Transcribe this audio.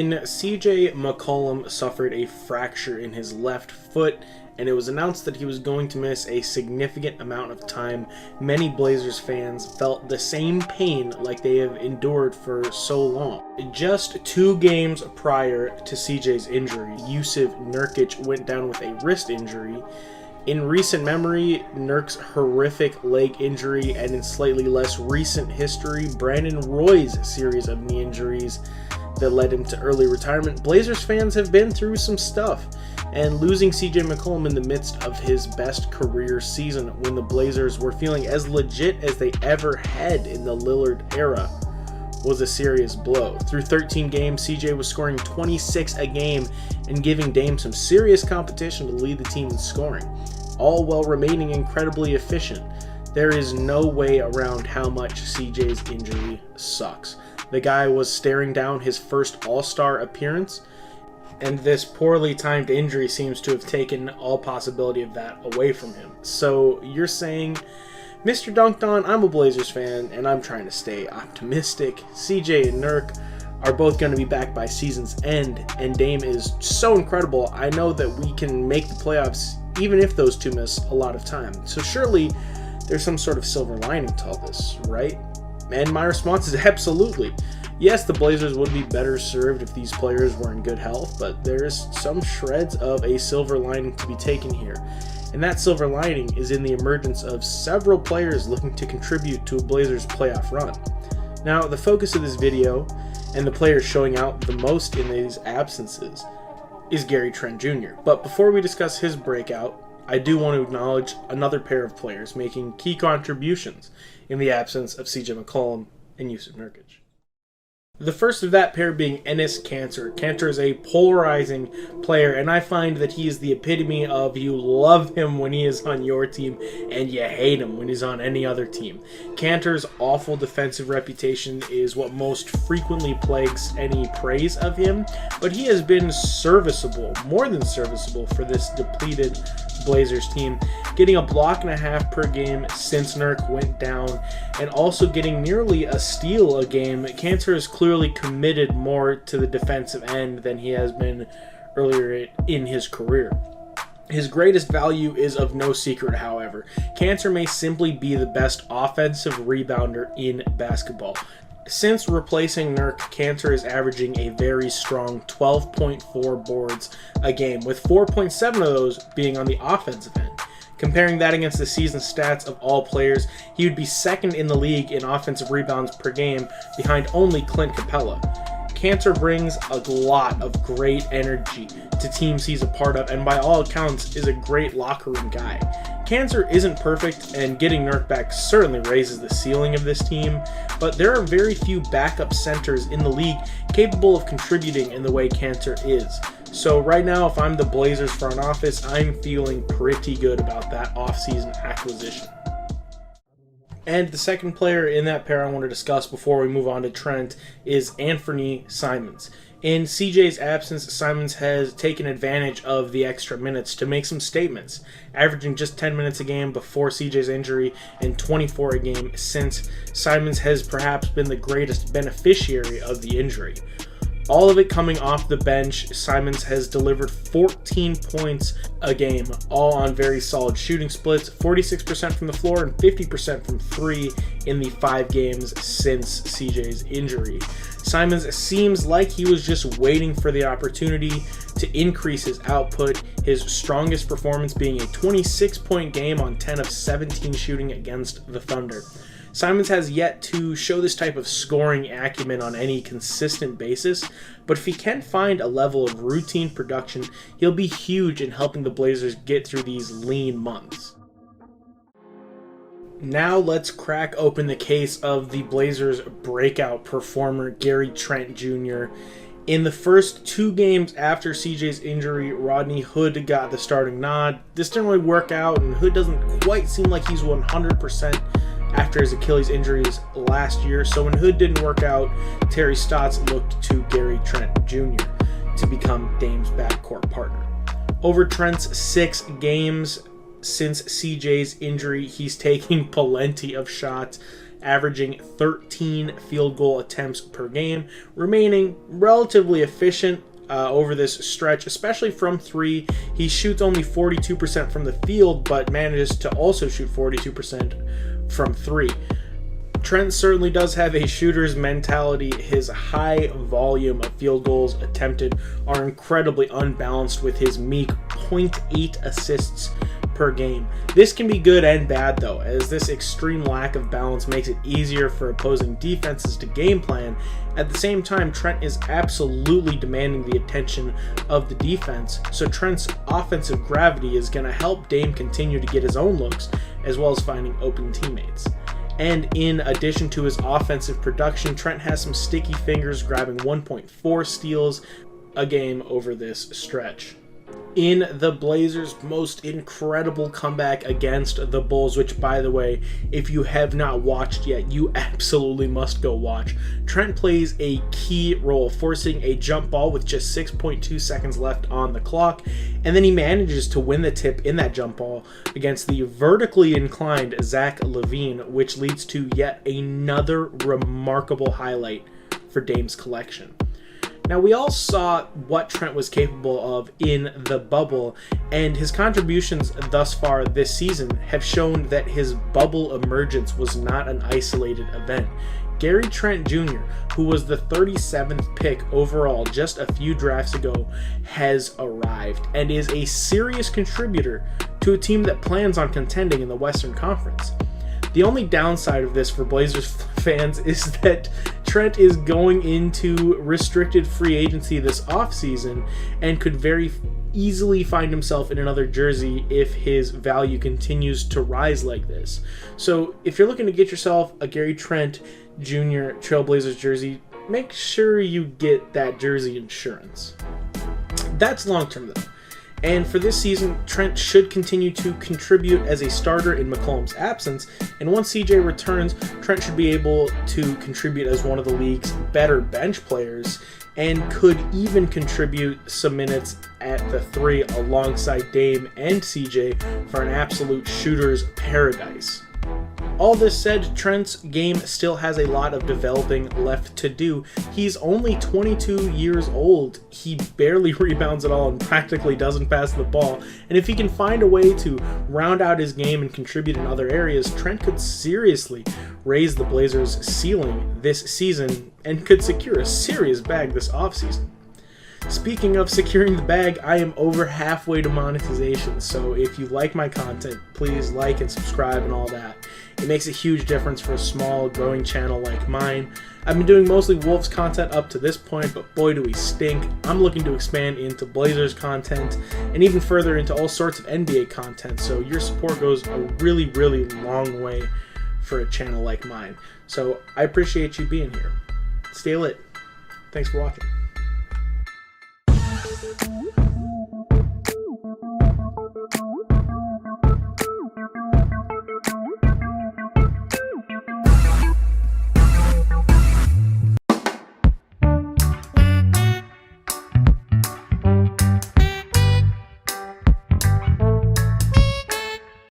When CJ McCollum suffered a fracture in his left foot and it was announced that he was going to miss a significant amount of time, many Blazers fans felt the same pain like they have endured for so long. Just 2 games prior to CJ's injury, Jusuf Nurkic went down with a wrist injury. In recent memory, Nurk's horrific leg injury, and in slightly less recent history, Brandon Roy's series of knee injuries that led him to early retirement, Blazers fans have been through some stuff. And losing CJ McCollum in the midst of his best career season, when the Blazers were feeling as legit as they ever had in the Lillard era, was a serious blow. Through 13 games, CJ was scoring 26 a game and giving Dame some serious competition to lead the team in scoring, all while remaining incredibly efficient. There is no way around how much CJ's injury sucks. The guy was staring down his first All-Star appearance, and this poorly timed injury seems to have taken all possibility of that away from him. So you're saying, Mr. Dunked On, I'm a Blazers fan, and I'm trying to stay optimistic. CJ and Nurk are both going to be back by season's end, and Dame is so incredible. I know that we can make the playoffs even if those two miss a lot of time. So surely there's some sort of silver lining to all this, right? And my response is absolutely. Yes, the Blazers would be better served if these players were in good health, but there's some shreds of a silver lining to be taken here. And that silver lining is in the emergence of several players looking to contribute to a Blazers playoff run. Now, the focus of this video, and the players showing out the most in these absences, is Gary Trent Jr. But before we discuss his breakout, I do want to acknowledge another pair of players making key contributions in the absence of CJ McCollum and Jusuf Nurkic. The first of that pair being Enes Kanter. Kanter is a polarizing player, and I find that he is the epitome of you love him when he is on your team and you hate him when he's on any other team. Kanter's awful defensive reputation is what most frequently plagues any praise of him, but he has been serviceable, more than serviceable, for this depleted Blazers team, getting a block and a half per game since Nurk went down, and also getting nearly a steal a game. Kanter is clearly committed more to the defensive end than he has been earlier in his career. His greatest value is of no secret, however. Kanter may simply be the best offensive rebounder in basketball. Since replacing Nurk, Kanter is averaging a very strong 12.4 boards a game, with 4.7 of those being on the offensive end. Comparing that against the season stats of all players, he would be second in the league in offensive rebounds per game, behind only Clint Capella. Kanter brings a lot of great energy to teams he's a part of, and by all accounts is a great locker room guy. Kanter isn't perfect, and getting Nurk back certainly raises the ceiling of this team, but there are very few backup centers in the league capable of contributing in the way Kanter is. So right now, if I'm the Blazers front office, I'm feeling pretty good about that offseason acquisition. And the second player in that pair I want to discuss before we move on to Trent is Anfernee Simons. In CJ's absence, Simons has taken advantage of the extra minutes to make some statements, averaging just 10 minutes a game before CJ's injury and 24 a game since. Simons has perhaps been the greatest beneficiary of the injury. All of it coming off the bench. Simons has delivered 14 points a game, all on very solid shooting splits, 46% from the floor and 50% from 3 in the 5 games since CJ's injury. Simons seems like he was just waiting for the opportunity to increase his output, his strongest performance being a 26-point game on 10 of 17 shooting against the Thunder. Simons has yet to show this type of scoring acumen on any consistent basis, but if he can find a level of routine production, he'll be huge in helping the Blazers get through these lean months. Now let's crack open the case of the Blazers' breakout performer, Gary Trent Jr. In the first 2 games after CJ's injury, Rodney Hood got the starting nod. This didn't really work out, and Hood doesn't quite seem like he's 100% after his Achilles injuries last year. So when Hood didn't work out, Terry Stotts looked to Gary Trent Jr. to become Dame's backcourt partner. Over Trent's 6 games since CJ's injury, he's taking plenty of shots, averaging 13 field goal attempts per game, remaining relatively efficient over this stretch, especially from three. He shoots only 42% from the field, but manages to also shoot 42% from three. Trent certainly does have a shooter's mentality. His high volume of field goals attempted are incredibly unbalanced with his meek 0.8 assists per game. This can be good and bad though, as this extreme lack of balance makes it easier for opposing defenses to game plan. At the same time, Trent is absolutely demanding the attention of the defense, so Trent's offensive gravity is going to help Dame continue to get his own looks, as well as finding open teammates. And in addition to his offensive production, Trent has some sticky fingers, grabbing 1.4 steals a game over this stretch. In the Blazers' most incredible comeback against the Bulls, which, by the way, if you have not watched yet, you absolutely must go watch. Trent plays a key role, forcing a jump ball with just 6.2 seconds left on the clock, and then he manages to win the tip in that jump ball against the vertically inclined Zach LaVine, which leads to yet another remarkable highlight for Dame's collection. Now, we all saw what Trent was capable of in the bubble, and his contributions thus far this season have shown that his bubble emergence was not an isolated event. Gary Trent Jr., who was the 37th pick overall just a few drafts ago, has arrived and is a serious contributor to a team that plans on contending in the Western Conference. The only downside of this for Blazers fans is that Trent is going into restricted free agency this offseason and could very easily find himself in another jersey if his value continues to rise like this. So if you're looking to get yourself a Gary Trent Jr. Trailblazers jersey, make sure you get that jersey insurance. That's long term though. And for this season, Trent should continue to contribute as a starter in McCollum's absence, and once CJ returns, Trent should be able to contribute as one of the league's better bench players, and could even contribute some minutes at the three alongside Dame and CJ for an absolute shooter's paradise. All this said, Trent's game still has a lot of developing left to do. He's only 22 years old. He barely rebounds at all and practically doesn't pass the ball. And if he can find a way to round out his game and contribute in other areas, Trent could seriously raise the Blazers' ceiling this season and could secure a serious bag this offseason. Speaking of securing the bag, I am over halfway to monetization, so if you like my content, please like and subscribe and all that. It makes a huge difference for a small, growing channel like mine. I've been doing mostly Wolves content up to this point, but boy do we stink. I'm looking to expand into Blazers content and even further into all sorts of NBA content, so your support goes a really, really long way for a channel like mine. So I appreciate you being here. Stay lit. Thanks for watching. Thank you.